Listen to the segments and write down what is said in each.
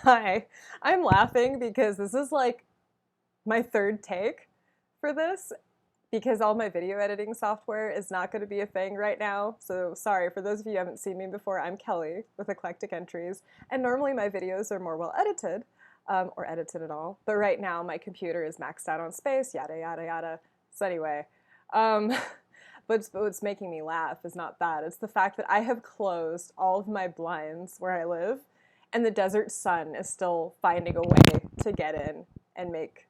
Hi. I'm laughing because this is like my third take for this because all my video editing software is not going to be a thing right now. So sorry, for those of you who haven't seen me before, I'm Kelly with Eclectic Entries. And normally my videos are more well edited, or edited at all. But right now my computer is maxed out on space, yada, yada, yada. So anyway, um, but what's making me laugh is not that. It's the fact that I have closed all of my blinds where I live, and the desert sun is still finding a way to get in and make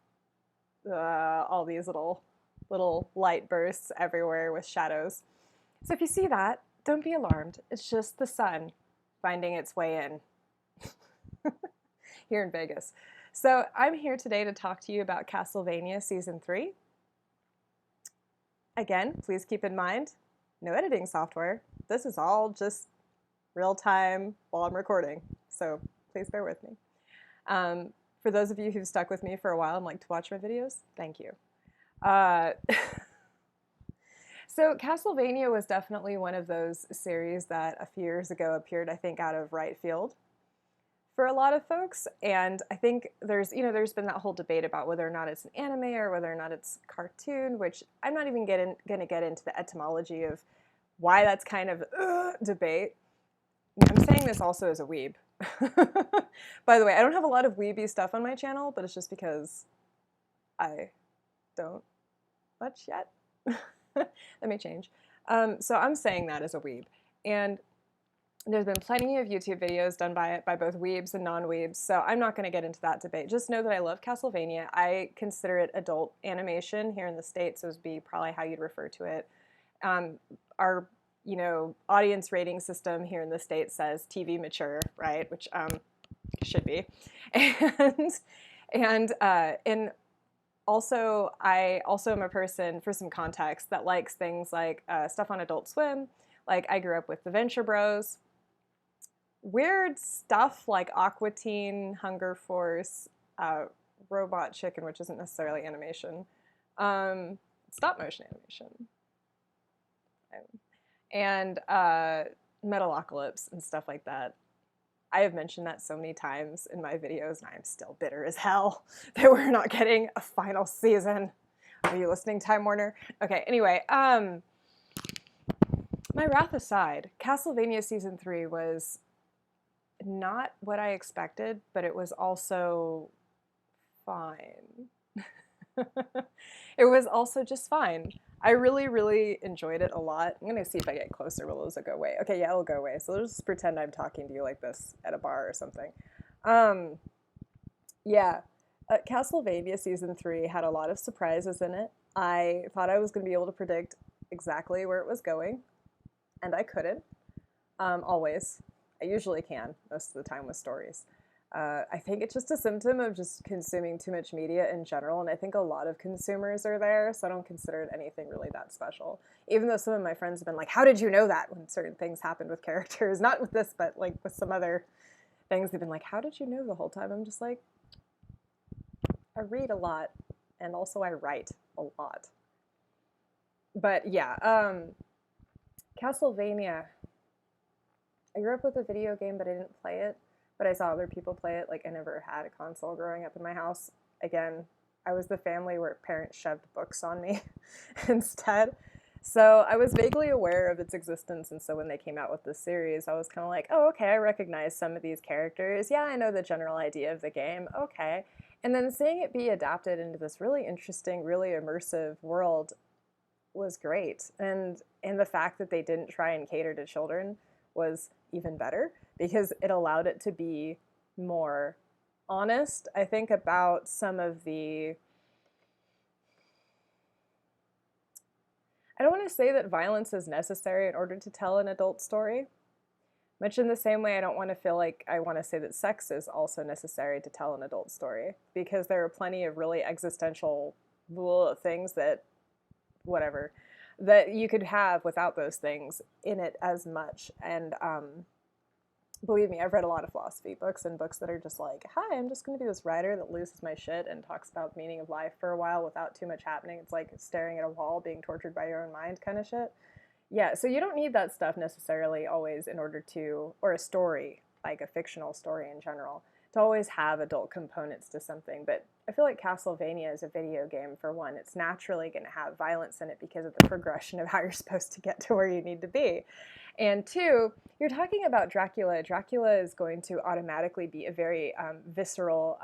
all these little light bursts everywhere with shadows. So if you see that, don't be alarmed. It's just the sun finding its way in here in Vegas. So I'm here today to talk to you about Castlevania Season 3. Again, please keep in mind, no editing software. This is all just real time while I'm recording. So please bear with me. For those of you who've stuck with me for a while and like to watch my videos, thank you. So Castlevania was definitely one of those series that a few years ago appeared, I think, out of right field for a lot of folks. And I think there's been that whole debate about whether or not it's an anime or whether or not it's cartoon, which I'm not even going to get into the etymology of why that's kind of debate. I'm saying this also as a weeb. By the way, I don't have a lot of weeby stuff on my channel, but it's just because I don't much yet. That may change. So I'm saying that as a weeb. And there's been plenty of YouTube videos done by both weebs and non-weebs, so I'm not going to get into that debate. Just know that I love Castlevania. I consider it adult animation here in the States, so would be probably how you'd refer to it. Our audience rating system here in the States says TV mature, right? Which should be. And also, I also am a person, for some context, that likes things like stuff on Adult Swim. Like, I grew up with the Venture Bros. Weird stuff like Aqua Teen, Hunger Force, Robot Chicken, which isn't necessarily animation, stop motion animation, and Metalocalypse and stuff like that. I have mentioned that so many times in my videos, and I am still bitter as hell that we're not getting a final season. Are you listening, Time Warner? Okay, anyway, my wrath aside, Castlevania Season 3 was not what I expected, but it was also fine. It was also just fine. I really, really enjoyed it a lot. I'm gonna see if I get closer. Will those go away? Okay, yeah, it'll go away. So let's just pretend I'm talking to you like this at a bar or something. Yeah, Castlevania Season 3 had a lot of surprises in it. I thought I was gonna be able to predict exactly where it was going, and I couldn't. Always. I usually can, most of the time with stories. I think it's just a symptom of just consuming too much media in general, and I think a lot of consumers are there, so I don't consider it anything really that special. Even though some of my friends have been like, how did you know that when certain things happened with characters? Not with this, but like with some other things, they've been like, how did you know the whole time? I'm just like, I read a lot, and also I write a lot. But yeah, Castlevania. I grew up with a video game, but I didn't play it. But I saw other people play it. Like, I never had a console growing up in my house. Again, I was the family where parents shoved books on me instead. So I was vaguely aware of its existence, and so when they came out with this series, I was kind of like, oh, okay, I recognize some of these characters. Yeah, I know the general idea of the game. Okay. And then seeing it be adapted into this really interesting, really immersive world was great. And the fact that they didn't try and cater to children was even better because it allowed it to be more honest, I think, about some of the... I don't want to say that violence is necessary in order to tell an adult story. Much in the same way, I don't want to feel like I want to say that sex is also necessary to tell an adult story, because there are plenty of really existential things that, whatever, that you could have without those things in it as much. And believe me, I've read a lot of philosophy books and books that are just like, hi, I'm just going to be this writer that loses my shit and talks about the meaning of life for a while without too much happening. It's like staring at a wall, being tortured by your own mind kind of shit. Yeah, so you don't need that stuff necessarily always in order to, or a story, like a fictional story in general, to always have adult components to something. But I feel like Castlevania is a video game, for one. It's naturally going to have violence in it because of the progression of how you're supposed to get to where you need to be. And two, you're talking about Dracula. Dracula is going to automatically be a very visceral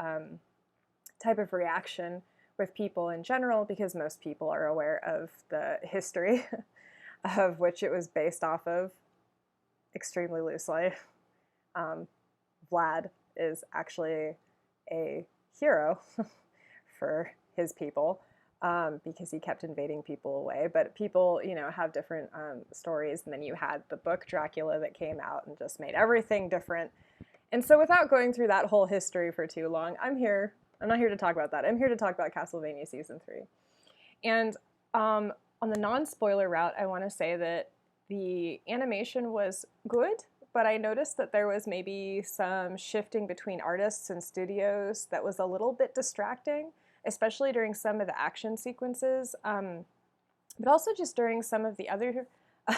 type of reaction with people in general, because most people are aware of the history of which it was based off of extremely loosely. Vlad is actually a hero for his people, because he kept invading people away. But people, have different stories. And then you had the book Dracula that came out and just made everything different. And so without going through that whole history for too long, I'm not here to talk about that. I'm here to talk about Castlevania Season 3. And on the non-spoiler route, I want to say that the animation was good, but I noticed that there was maybe some shifting between artists and studios that was a little bit distracting, especially during some of the action sequences, but also just during some of the other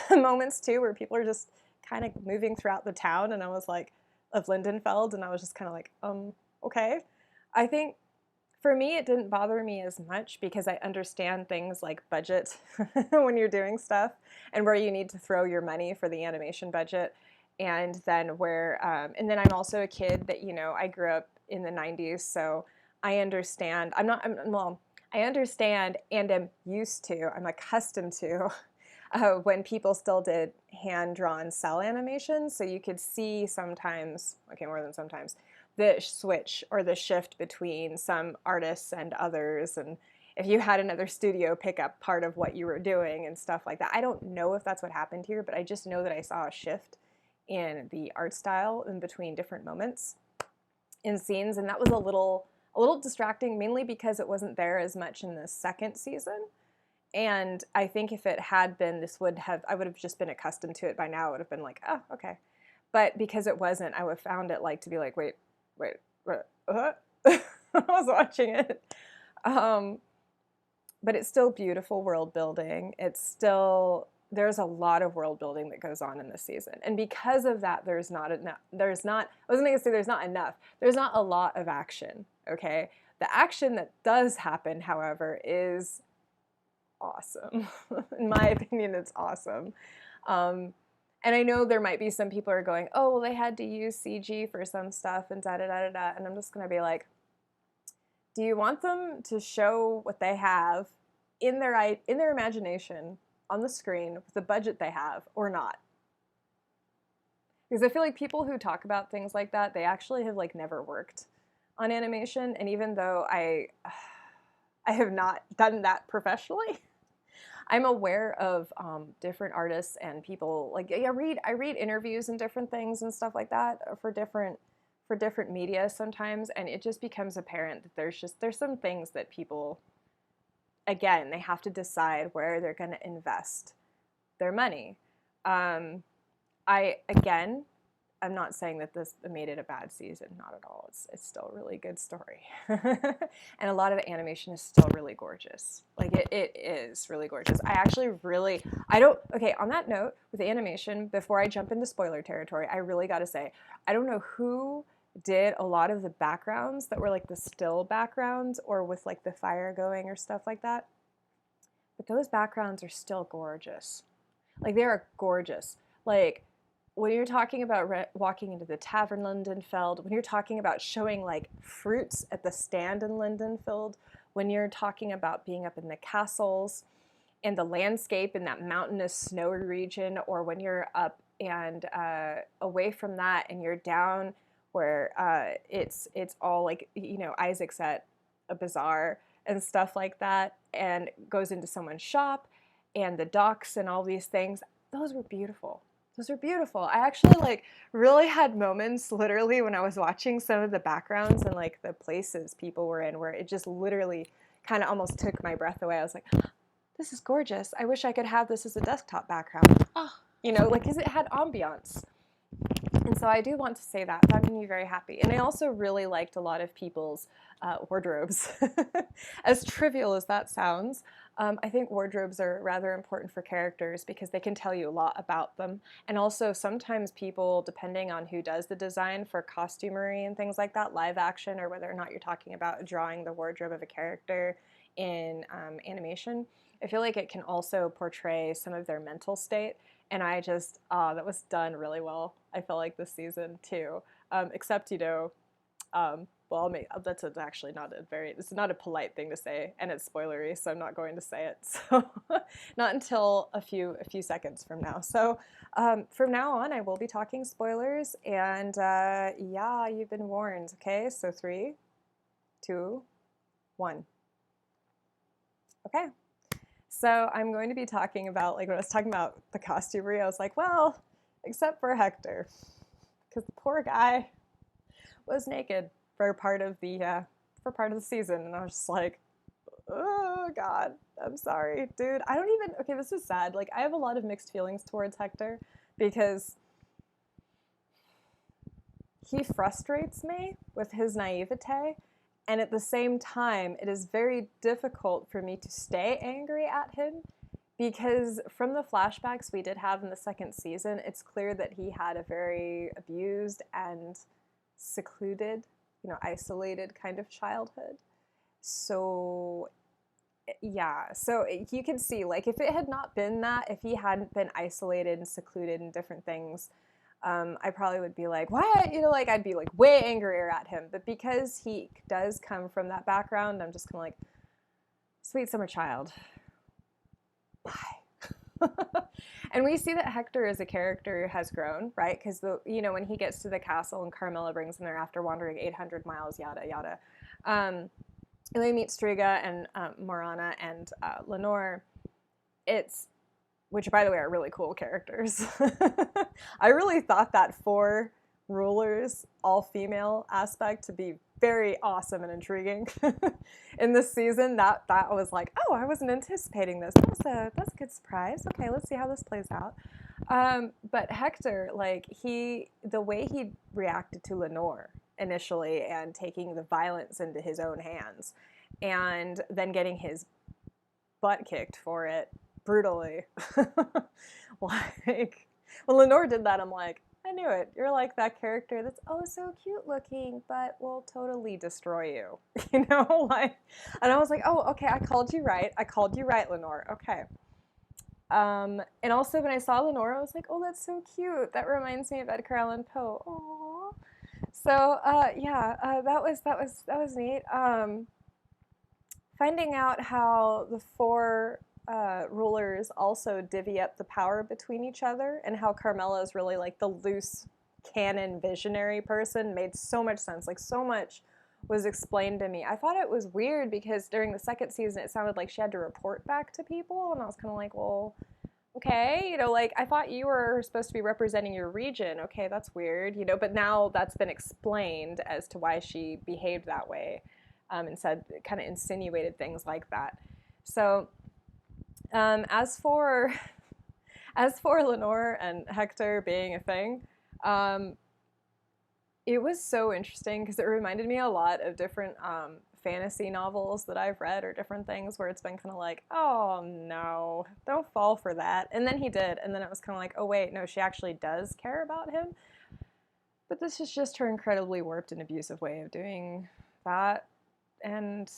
moments too, where people are just kind of moving throughout the town, and I was like, of Lindenfeld, and I was just kind of like, okay. I think for me, it didn't bother me as much because I understand things like budget when you're doing stuff, and where you need to throw your money for the animation budget. And then and then I'm also a kid that, I grew up in the 90s, so I understand. I understand and am used to, I'm accustomed to, when people still did hand-drawn cell animations, so you could see sometimes, okay, more than sometimes, the switch or the shift between some artists and others, and if you had another studio pick up part of what you were doing and stuff like that. I don't know if that's what happened here, but I just know that I saw a shift in the art style in between different moments in scenes, and that was a little distracting, mainly because it wasn't there as much in the second season. And I think if it had been, I would have just been accustomed to it by now. I would have been like, oh, okay. But because it wasn't, I would have found it like to be like, wait, I was watching it. But it's still beautiful world building. There's a lot of world building that goes on in this season. And because of that, there's not enough. There's not a lot of action, okay? The action that does happen, however, is awesome. In my opinion, it's awesome. And I know there might be some people who are going, oh, well, they had to use CG for some stuff and da-da-da-da-da. And I'm just going to be like, do you want them to show what they have in their imagination on the screen with the budget they have or not? Because I feel like people who talk about things like that, they actually have never worked on animation. And even though I have not done that professionally, I'm aware of different artists and people. I read interviews and different things and stuff like that for different media sometimes, and it just becomes apparent that there's some things that people, again, they have to decide where they're going to invest their money. I'm not saying that this made it a bad season, not at all. It's still a really good story. And a lot of the animation is still really gorgeous. It is really gorgeous. Okay, on that note, with the animation, before I jump into spoiler territory, I really got to say, I don't know who did a lot of the backgrounds that were the still backgrounds or with the fire going or stuff like that. But those backgrounds are still gorgeous. They are gorgeous. When you're talking about walking into the tavern Lindenfeld, when you're talking about showing fruits at the stand in Lindenfeld, when you're talking about being up in the castles and the landscape in that mountainous snowy region, or when you're up and away from that and you're down where it's all Isaac's at a bazaar and stuff like that, and goes into someone's shop and the docks and all these things, those were beautiful. Those are beautiful. I actually really had moments literally when I was watching some of the backgrounds and the places people were in where it just literally kind of almost took my breath away. I was like, this is gorgeous. I wish I could have this as a desktop background. Oh, because it had ambiance. And so I do want to say that. That made me very happy. And I also really liked a lot of people's wardrobes. As trivial as that sounds, I think wardrobes are rather important for characters because they can tell you a lot about them. And also sometimes people, depending on who does the design for costumery and things like that, live action, or whether or not you're talking about drawing the wardrobe of a character in animation, I feel like it can also portray some of their mental state. And I just, that was done really well, I feel like, this season too. Except, well, that's actually not it's not a polite thing to say, and it's spoilery, so I'm not going to say it. So, not until a few seconds from now. So, from now on, I will be talking spoilers, and yeah, you've been warned. Okay, so 3, 2, 1. Okay. So I'm going to be talking about, like, when I was talking about the costumery, I was like, well, except for Hector, because the poor guy was naked for part of the season, and I was just like, oh God, I'm sorry, dude. I don't even. Okay, this is sad. Like, I have a lot of mixed feelings towards Hector because he frustrates me with his naivete. And at the same time, it is very difficult for me to stay angry at him because from the flashbacks we did have in the second season, it's clear that he had a very abused and secluded, isolated kind of childhood. So, yeah, so you can see, like, if it had not been that, if he hadn't been isolated and secluded and different things, I probably would be like, what? I'd be like way angrier at him. But because he does come from that background, I'm just kind of like, sweet summer child, bye. And we see that Hector as a character has grown, right? Because when he gets to the castle and Carmilla brings him there after wandering 800 miles, yada yada. And we meet Striga and Morana and Lenore. Which, by the way, are really cool characters. I really thought that 4 rulers, all-female aspect to be very awesome and intriguing in this season. That was like, oh, I wasn't anticipating this. That's a good surprise. Okay, let's see how this plays out. But Hector, like, the way he reacted to Lenore initially and taking the violence into his own hands and then getting his butt kicked for it brutally. Like, when Lenore did that, I'm like, I knew it. You're like that character that's oh so cute looking, but will totally destroy you. Like, and I was like, oh, okay, I called you right, Lenore. Okay. And also when I saw Lenore, I was like, oh, that's so cute. That reminds me of Edgar Allan Poe. Aww. So yeah, that was neat. Finding out how the 4 rulers also divvy up the power between each other, and how Carmilla is really like the loose canon visionary person made so much sense. Like, so much was explained to me. I thought it was weird because during the second season it sounded like she had to report back to people, and I was kind of like, well, okay, like, I thought you were supposed to be representing your region. Okay, that's weird, but now that's been explained as to why she behaved that way, and said, kind of insinuated things like that. So as for Lenore and Hector being a thing, it was so interesting because it reminded me a lot of different fantasy novels that I've read, or different things where it's been kind of like, oh no, don't fall for that. And then he did, and then it was kind of like, oh wait, no, she actually does care about him. But this is just her incredibly warped and abusive way of doing that. And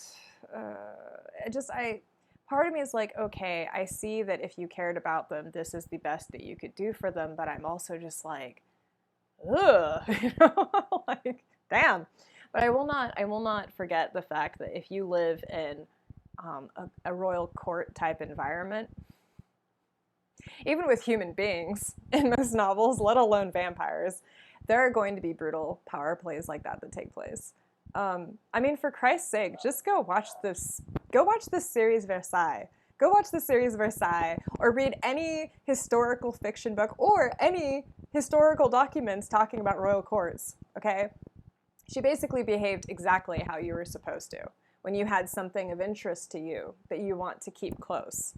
part of me is like, okay, I see that if you cared about them, this is the best that you could do for them, but I'm also just like, ugh, like, damn. But I will not forget the fact that if you live in a royal court type environment, even with human beings in most novels, let alone vampires, there are going to be brutal power plays like that take place. I mean, for Christ's sake, just go watch this series Versailles. Go watch the series Versailles, or read any historical fiction book or any historical documents talking about royal courts, okay? She basically behaved exactly how you were supposed to when you had something of interest to you that you want to keep close,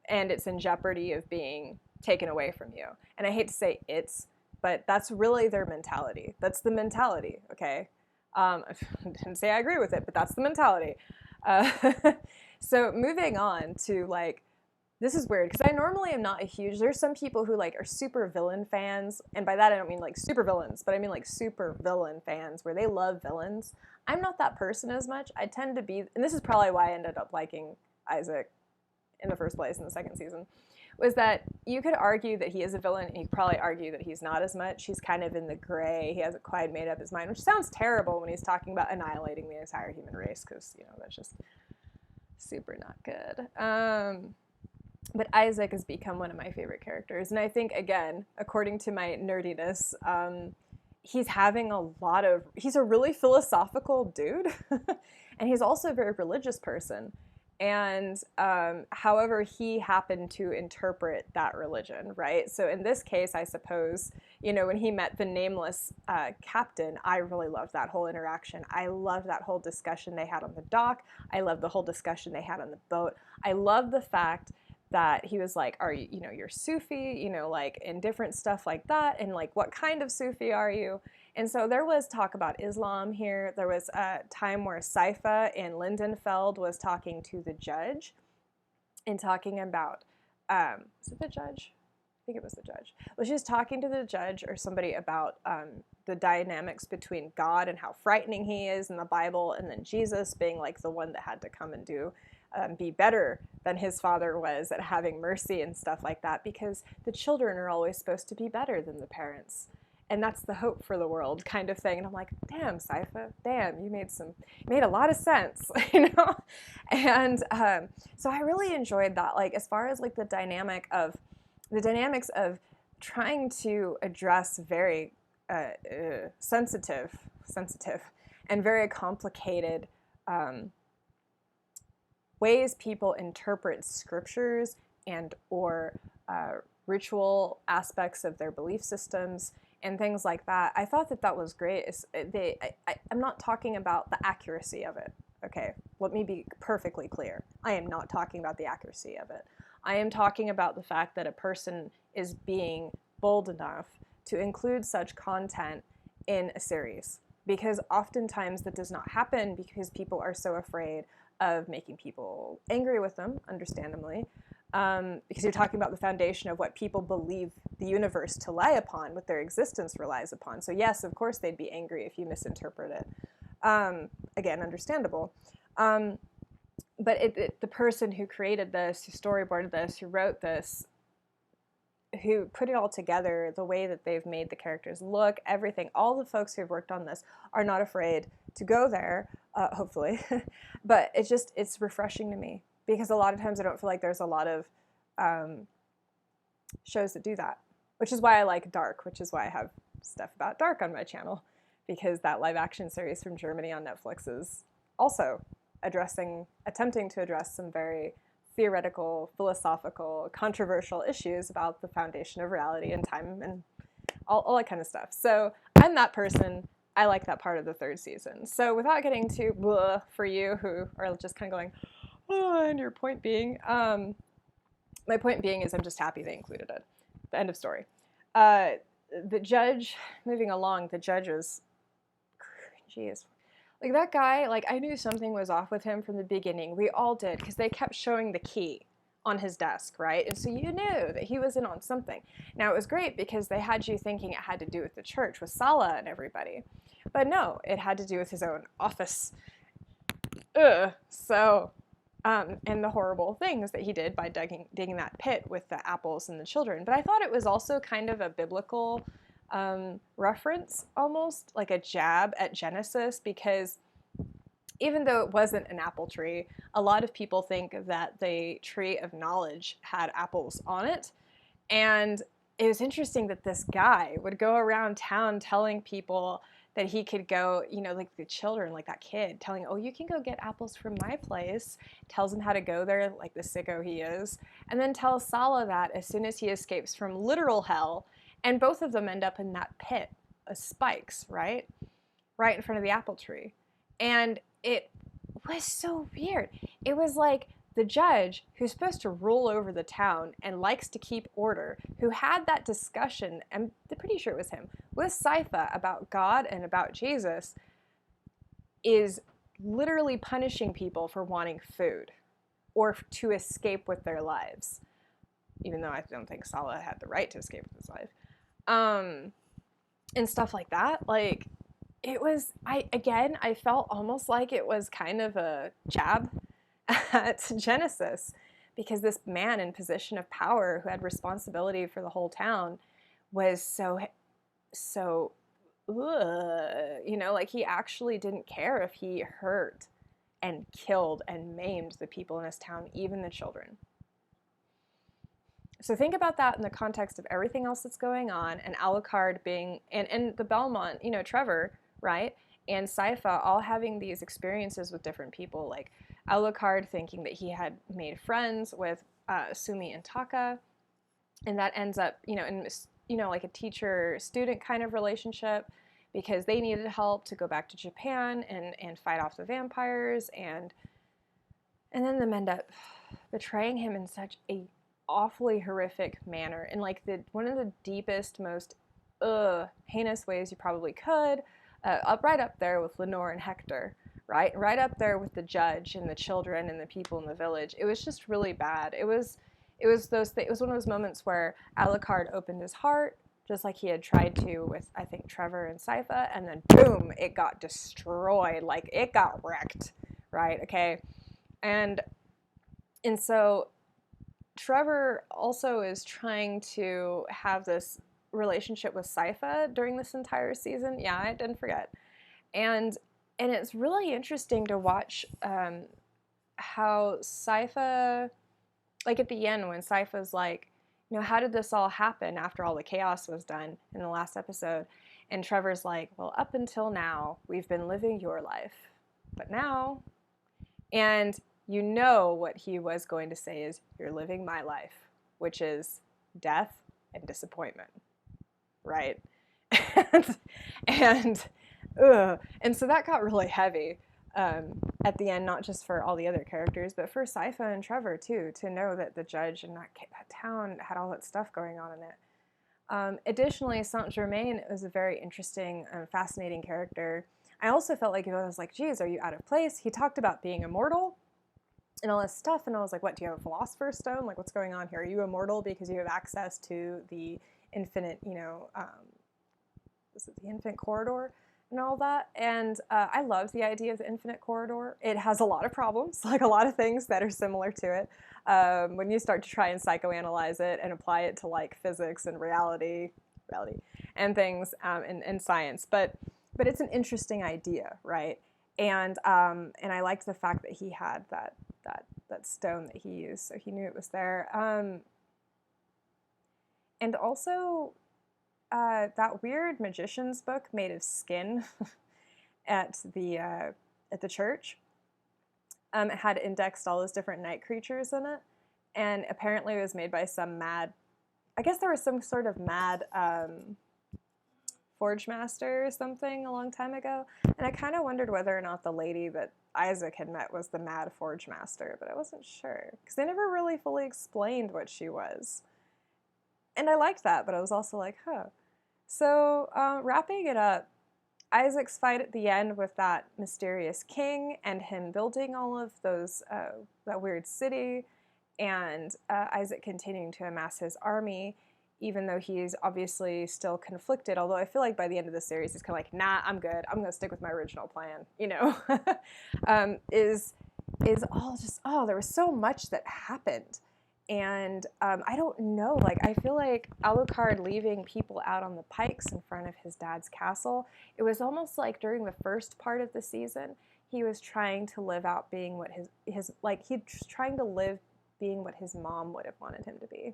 and it's in jeopardy of being taken away from you. And I hate to say it's, but that's really their mentality. That's the mentality, okay? I didn't say I agree with it, but that's the mentality. Uh, so moving on to like, this is weird because I normally am not a huge, there's some people who like are super villain fans, and by that I don't mean like super villains, but I mean like super villain fans where they love villains. I'm not that person as much. I tend to be, and this is probably why I ended up liking Isaac in the first place in the second season, was that you could argue that he is a villain, and you could probably argue that he's not as much. He's kind of in the gray. He hasn't quite made up his mind, which sounds terrible when he's talking about annihilating the entire human race, because, you know, that's just super not good. But Isaac has become one of my favorite characters, and I think, again, according to my nerdiness, he's he's a really philosophical dude, and he's also a very religious person. And however he happened to interpret that religion, right? So in this case, I suppose, you know, when he met the nameless captain, I really loved that whole interaction. I loved that whole discussion they had on the dock. I loved the whole discussion they had on the boat. I love the fact that he was like, are you, you know, you're Sufi, you know, like, and different stuff like that, and like, what kind of Sufi are you? And so there was talk about Islam here. There was a time where Saifa in Lindenfeld was talking to the judge and talking about, was it the judge? I think it was the judge. Well, she was talking to the judge or somebody about the dynamics between God and how frightening he is in the Bible, and then Jesus being like the one that had to come and be better than his father was at having mercy and stuff like that, because the children are always supposed to be better than the parents. And that's the hope for the world kind of thing. And I'm like, damn, Saifa, damn, you made a lot of sense, you know? And so I really enjoyed that, like, as far as like the dynamics of trying to address very sensitive and very complicated ways people interpret scriptures and or ritual aspects of their belief systems and things like that. I thought that that was great. I'm not talking about the accuracy of it, okay? Let me be perfectly clear. I am not talking about the accuracy of it. I am talking about the fact that a person is being bold enough to include such content in a series, because oftentimes that does not happen because people are so afraid of making people angry with them, understandably, because you're talking about the foundation of what people believe the universe to lie upon, what their existence relies upon. So yes, of course they'd be angry if you misinterpret it. Again, understandable. But the person who created this, who storyboarded this, who wrote this, who put it all together, the way that they've made the characters look, everything, all the folks who've worked on this are not afraid to go there, hopefully. But it's refreshing to me, because a lot of times I don't feel like there's a lot of shows that do that, which is why I like Dark, which is why I have stuff about Dark on my channel, because that live action series from Germany on Netflix is also attempting to address some very theoretical, philosophical, controversial issues about the foundation of reality and time and all that kind of stuff. So I'm that person. I like that part of the third season. So without getting too blah for you who are just kind of going, oh, and your point being, my point being is I'm just happy they included it. The end of story. The judge, moving along, the judge was, geez, like that guy, like I knew something was off with him from the beginning. We all did, because they kept showing the key on his desk, right? And so you knew that he was in on something. Now it was great because they had you thinking it had to do with the church, with Salah and everybody. But no, it had to do with his own office. So, and the horrible things that he did by digging that pit with the apples and the children. But I thought it was also kind of a biblical reference, almost like a jab at Genesis, because even though it wasn't an apple tree, a lot of people think that the tree of knowledge had apples on it. And it was interesting that this guy would go around town telling people that he could go, you know, like the children, like that kid, telling, oh, you can go get apples from my place, tells him how to go there, like the sicko he is, and then tells Salah that as soon as he escapes from literal hell, and both of them end up in that pit of spikes, right in front of the apple tree. And it was so weird. It was like the judge, who's supposed to rule over the town and likes to keep order, who had that discussion, I'm pretty sure it was him, with Sypha about God and about Jesus, is literally punishing people for wanting food or to escape with their lives, even though I don't think Salah had the right to escape with his life, and stuff like that. Like, it was, I felt almost like it was kind of a jab at Genesis, because this man in position of power who had responsibility for the whole town was so like, he actually didn't care if he hurt and killed and maimed the people in his town, even the children. So think about that in the context of everything else that's going on, and Alucard being, and the Belmont, Trevor, right? And Sypha all having these experiences with different people, like Alucard thinking that he had made friends with Sumi and Taka, and that ends up, in like a teacher-student kind of relationship, because they needed help to go back to Japan and fight off the vampires, and then them end up betraying him in such a awfully horrific manner, in like one of the deepest, most heinous ways you probably could, right up there with Lenore and Hector, right up there with the judge and the children and the people in the village. It was just really bad. It was one of those moments where Alucard opened his heart, just like he had tried to with, I think, Trevor and Sypha, and then boom, it got destroyed. Like, it got wrecked, right? Okay, and so Trevor also is trying to have this relationship with Sypha during this entire season. Yeah, I didn't forget. And it's really interesting to watch how Sypha, like at the end when Sypha's like, how did this all happen after all the chaos was done in the last episode? And Trevor's like, well, up until now, we've been living your life. But now, and what he was going to say is, you're living my life, which is death and disappointment, right? and so that got really heavy at the end, not just for all the other characters, but for Sypha and Trevor too, to know that the judge in that town had all that stuff going on in it. Additionally, Saint Germain was a very interesting, fascinating character. I also felt like, I was like, geez, are you out of place? He talked about being immortal and all this stuff, and I was like, what, do you have a Philosopher's Stone? Like, what's going on here? Are you immortal because you have access to the infinite, was it the infinite corridor and all that? And I love the idea of the infinite corridor. It has a lot of problems, like a lot of things that are similar to it. When you start to try and psychoanalyze it and apply it to like physics and reality and things, and science, but it's an interesting idea, right? And I liked the fact that he had that stone that he used, so he knew it was there. And also, that weird magician's book made of skin at the church. It had indexed all those different night creatures in it, and apparently it was made by some mad, I guess there was some sort of mad forge master or something a long time ago, and I kind of wondered whether or not the lady that Isaac had met was the mad forge master, but I wasn't sure, because they never really fully explained what she was. And I liked that, but I was also like, huh. So, wrapping it up, Isaac's fight at the end with that mysterious king and him building all of those, that weird city, and Isaac continuing to amass his army, even though he's obviously still conflicted, although I feel like by the end of the series he's kind of like, nah, I'm good, I'm going to stick with my original plan, is all just, there was so much that happened. And I don't know, like, I feel like Alucard leaving people out on the pikes in front of his dad's castle, it was almost like during the first part of the season, he was trying to live out being what he's trying to live being what his mom would have wanted him to be.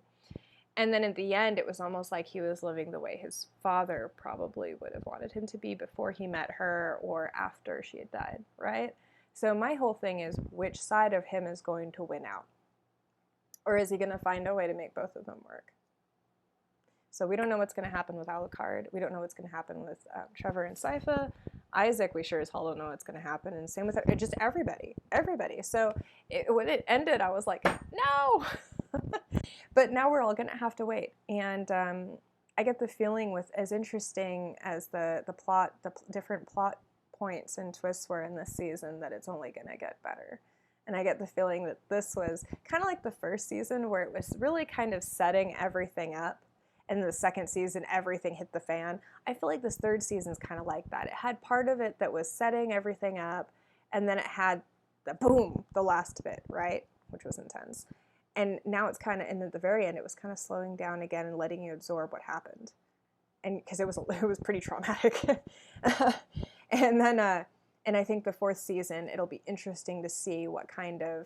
And then at the end, it was almost like he was living the way his father probably would have wanted him to be before he met her or after she had died, right? So my whole thing is, which side of him is going to win out? Or is he going to find a way to make both of them work? So we don't know what's going to happen with Alucard. We don't know what's going to happen with Trevor and Sypha. Isaac, we sure as hell don't know what's going to happen, and same with just everybody. So when it ended, I was like, no. But now we're all going to have to wait, and I get the feeling, with as interesting as the plot, the different plot points and twists were in this season, that it's only going to get better. And I get the feeling that this was kind of like the first season, where it was really kind of setting everything up, and the second season everything hit the fan. I feel like this third season's kind of like that. It had part of it that was setting everything up, and then it had the boom, the last bit, right? Which was intense. And now it's kind of, and at the very end, it was kind of slowing down again and letting you absorb what happened. And because it was pretty traumatic. And then, and I think the fourth season, it'll be interesting to see what kind of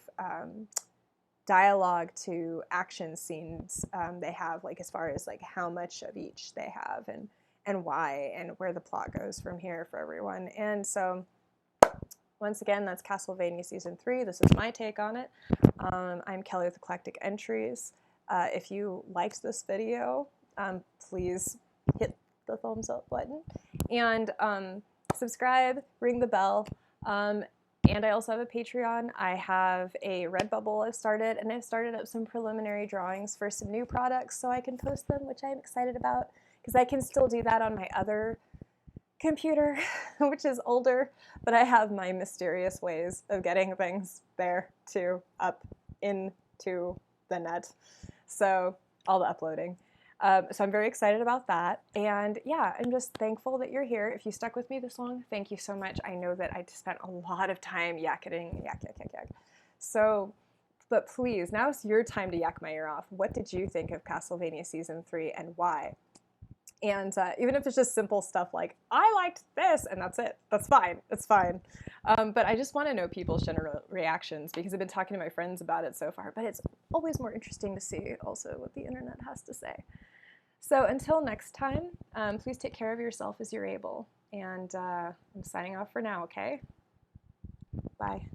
dialogue to action scenes they have, like as far as like how much of each they have, and why, and where the plot goes from here for everyone. And so once again, that's Castlevania Season 3. This is my take on it. I'm Kelly with Eclectic Entries. If you liked this video, please hit the thumbs up button, and subscribe, ring the bell. And I also have a Patreon. I have a Redbubble I've started, and I've started up some preliminary drawings for some new products so I can post them, which I'm excited about, because I can still do that on my other computer, which is older, but I have my mysterious ways of getting things there too, up into the net. So all the uploading. So I'm very excited about that. And yeah, I'm just thankful that you're here. If you stuck with me this long, thank you so much. I know that I spent a lot of time yakking, yak. So, but please, now it's your time to yak my ear off. What did you think of Castlevania Season 3, and why? And even if it's just simple stuff like, I liked this, and that's it. That's fine. It's fine. But I just want to know people's general reactions, because I've been talking to my friends about it so far. But it's always more interesting to see also what the internet has to say. So until next time, please take care of yourself as you're able. And I'm signing off for now, okay? Bye.